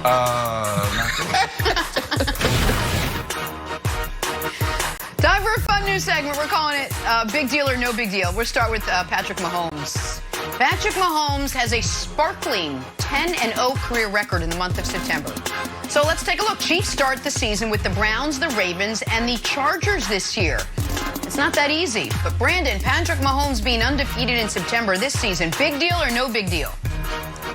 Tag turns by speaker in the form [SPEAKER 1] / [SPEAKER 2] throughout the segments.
[SPEAKER 1] Not good.
[SPEAKER 2] Time for a fun new segment. We're calling it Big Deal or No Big Deal. We'll start with Patrick Mahomes. Patrick Mahomes has a sparkling 10-0 career record in the month of September. So let's take a look. Chiefs start the season with the Browns, the Ravens, and the Chargers this year. It's not that easy. But Brandon, Patrick Mahomes being undefeated in September this season, big deal or no big deal?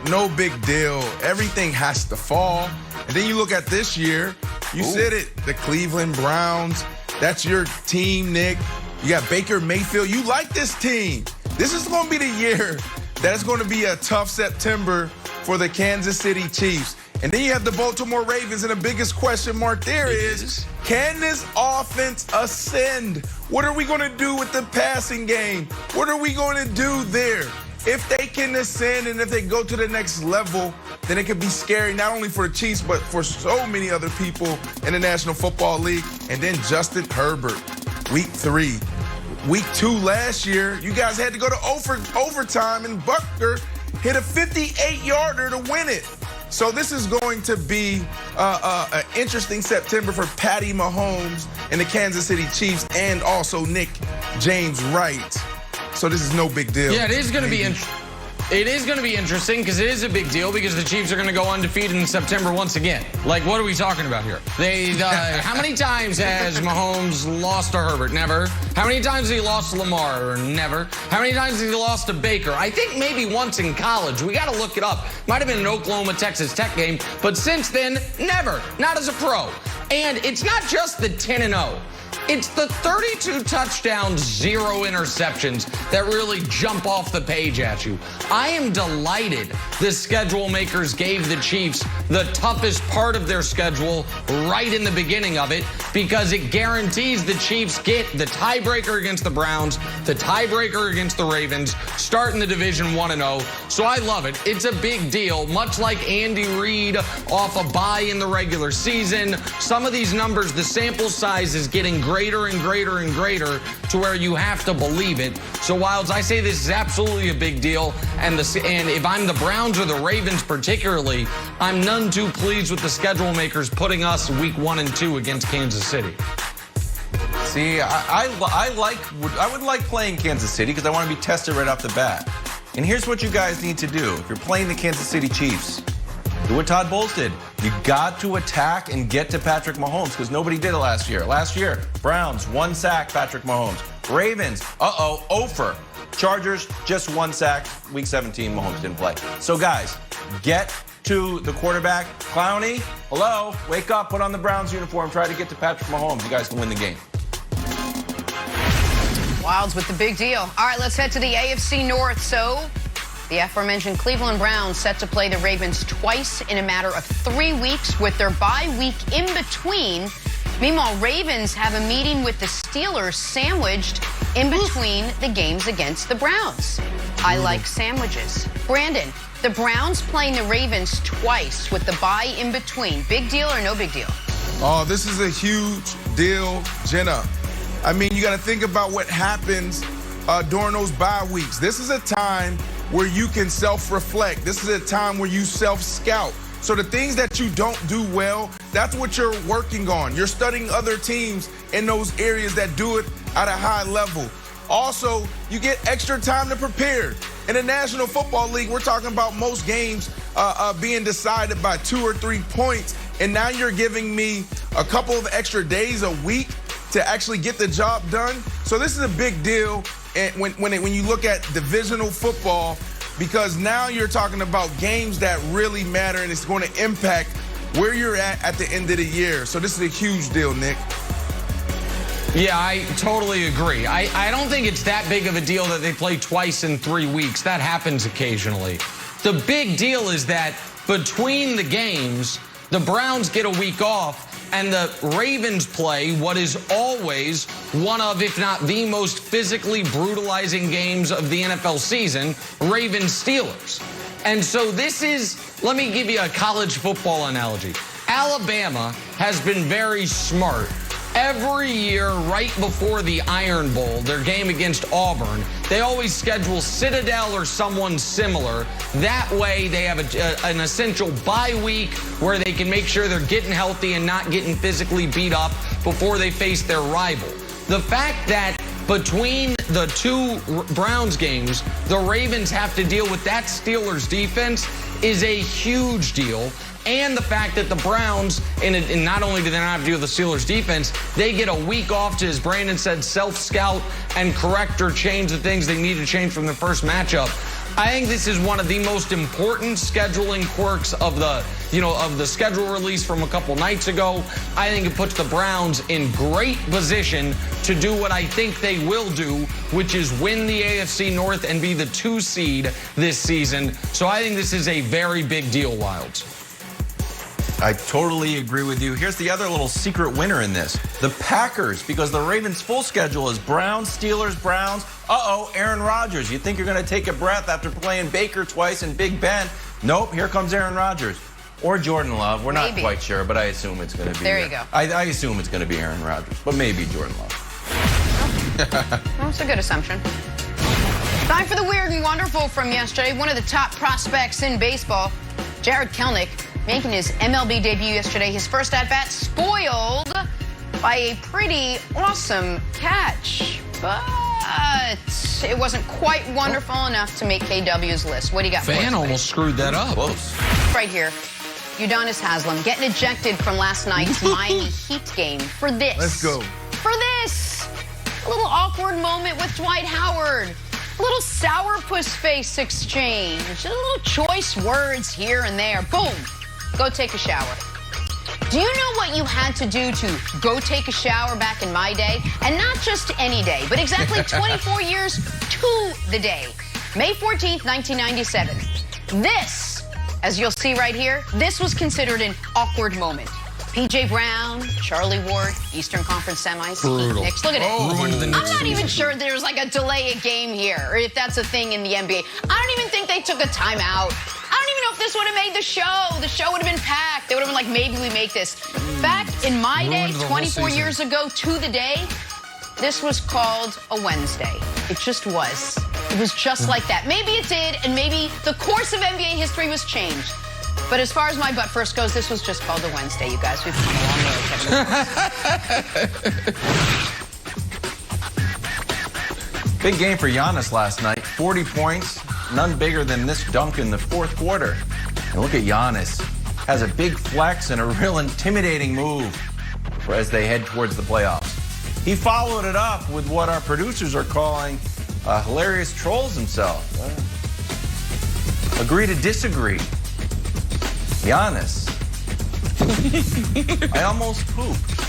[SPEAKER 3] No big deal. Everything has to fall. And then you look at this year, you said it, the Cleveland Browns. That's your team, Nick. You got Baker Mayfield. You like this team. This is going to be the year that it's going to be a tough September for the Kansas City Chiefs. And then you have the Baltimore Ravens, and the biggest question mark there is, can this offense ascend? What are we going to do with the passing game? What are we going to do there? If they can ascend and if they go to the next level, then it could be scary, not only for the Chiefs, but for so many other people in the National Football League. And then Justin Herbert, week 3. Week 2 last year, you guys had to go to overtime, and Butker hit a 58-yarder to win it. So this is going to be an interesting September for Patty Mahomes and the Kansas City Chiefs, and also Nick James Wright. So this is no big deal.
[SPEAKER 4] Yeah, it is going to be interesting because it is a big deal because the Chiefs are going to go undefeated in September once again. Like, what are we talking about here? How many times has Mahomes lost to Herbert? Never. How many times has he lost to Lamar? Never. How many times has he lost to Baker? I think maybe once in college. We got to look it up. Might have been an Oklahoma-Texas Tech game, but since then, never. Not as a pro. And it's not just the 10-0. It's the 32 touchdowns, 0 interceptions that really jump off the page at you. I am delighted the schedule makers gave the Chiefs the toughest part of their schedule right in the beginning of it, because it guarantees the Chiefs get the tiebreaker against the Browns, the tiebreaker against the Ravens, start in the division 1-0. So I love it. It's a big deal, much like Andy Reid off a bye in the regular season. Some of these numbers, the sample size is getting greater and greater and greater to where you have to believe it. So Wilds, I say this is absolutely a big deal, and if I'm the Browns or the Ravens particularly, I'm none too pleased with the schedule makers putting us week 1 and 2 against Kansas City.
[SPEAKER 1] See, I would like playing Kansas City because I want to be tested right off the bat. And here's what you guys need to do. If you're playing the Kansas City Chiefs, do what Todd Bowles did. You got to attack and get to Patrick Mahomes because nobody did it last year. Last year, Browns, 1 sack, Patrick Mahomes. Ravens, 0 Chargers, just 1 sack. Week 17, Mahomes didn't play. So, guys, get to the quarterback. Clowney, hello, wake up, put on the Browns uniform, try to get to Patrick Mahomes. You guys can win the game.
[SPEAKER 2] Wilds with the big deal. All right, let's head to the AFC North. So the aforementioned Cleveland Browns set to play the Ravens twice in a matter of 3 weeks with their bye week in between. Meanwhile, Ravens have a meeting with the Steelers sandwiched in between the games against the Browns. I like sandwiches. Brandon, the Browns playing the Ravens twice with the bye in between. Big deal or no big deal?
[SPEAKER 3] Oh, this is a huge deal, Jenna. I mean, you got to think about what happens during those bye weeks. This is a time where you can self-reflect. This is a time where you self-scout. So the things that you don't do well, that's what you're working on. You're studying other teams in those areas that do it at a high level. Also, you get extra time to prepare. In the National Football League, we're talking about most games being decided by 2 or 3 points. And now you're giving me a couple of extra days a week to actually get the job done. So this is a big deal when you look at divisional football, because now you're talking about games that really matter, and it's going to impact where you're at the end of the year. So this is a huge deal, Nick.
[SPEAKER 4] Yeah, I totally agree. I don't think it's that big of a deal that they play twice in 3 weeks. That happens occasionally. The big deal is that between the games, the Browns get a week off, and the Ravens play what is always one of, if not the most physically brutalizing games of the NFL season, Ravens-Steelers. And so this is, let me give you a college football analogy. Alabama has been very smart every year right before the Iron Bowl, their game against Auburn, they always schedule Citadel or someone similar. That way they have an essential bye week where they can make sure they're getting healthy and not getting physically beat up before they face their rival. The fact that between the two Browns games, the Ravens have to deal with that Steelers defense is a huge deal. And the fact that the Browns, and not only do they not have to deal with the Steelers defense, they get a week off to, as Brandon said, self-scout and correct or change the things they need to change from the first matchup. I think this is one of the most important scheduling quirks of the, of the schedule release from a couple nights ago. I think it puts the Browns in great position to do what I think they will do, which is win the AFC North and be the 2 seed this season. So I think this is a very big deal, Wilds.
[SPEAKER 1] I totally agree with you. Here's the other little secret winner in this. The Packers, because the Ravens' full schedule is Browns, Steelers, Browns. Uh-oh, Aaron Rodgers. You think you're going to take a breath after playing Baker twice and Big Ben. Nope, here comes Aaron Rodgers. Or Jordan Love. We're not quite sure, but I assume it's going to be.
[SPEAKER 2] There you go.
[SPEAKER 1] I assume it's going to be Aaron Rodgers, but maybe Jordan Love.
[SPEAKER 2] Well, that's a good assumption. Time for the weird and wonderful from yesterday. One of the top prospects in baseball, Jared Kelenic, making his MLB debut yesterday. His first at-bat spoiled by a pretty awesome catch. But it wasn't quite wonderful enough to make KW's list. What do you got for us?
[SPEAKER 4] Fan almost screwed that up.
[SPEAKER 1] Close.
[SPEAKER 2] Right here, Udonis Haslem getting ejected from last night's Miami Heat game for this.
[SPEAKER 3] Let's go.
[SPEAKER 2] For this. A little awkward moment with Dwight Howard. A little sourpuss face exchange. A little choice words here and there. Boom. Go take a shower. Do you know what you had to do to go take a shower back in my day? And not just any day, but exactly 24 years to the day. May 14th, 1997. This, as you'll see right here, this was considered an awkward moment. P.J. Brown, Charlie Ward, Eastern Conference semis,
[SPEAKER 4] Brutal.
[SPEAKER 2] Knicks. Look at it.
[SPEAKER 4] The
[SPEAKER 2] I'm
[SPEAKER 4] Knicks
[SPEAKER 2] not even
[SPEAKER 4] season.
[SPEAKER 2] sure there's like a delay a game here, or if that's a thing in the NBA. I don't even think they took a timeout. I don't even know if this would have made the show. The show would have been packed. They would have been like, maybe we make this. Back in my day,
[SPEAKER 4] Ruined the whole
[SPEAKER 2] 24
[SPEAKER 4] season.
[SPEAKER 2] years ago to the day, this was called a Wednesday. It just was. It was just like that. Maybe it did, and maybe the course of NBA history was changed. But as far as my butt first goes, this was just called a Wednesday, you guys. We've come a long way.
[SPEAKER 1] Big game for Giannis last night. 40 points, none bigger than this dunk in the fourth quarter. And look at Giannis. Has a big flex and a real intimidating move as they head towards the playoffs. He followed it up with what our producers are calling hilarious trolls himself. Agree to disagree. Giannis. I almost pooped.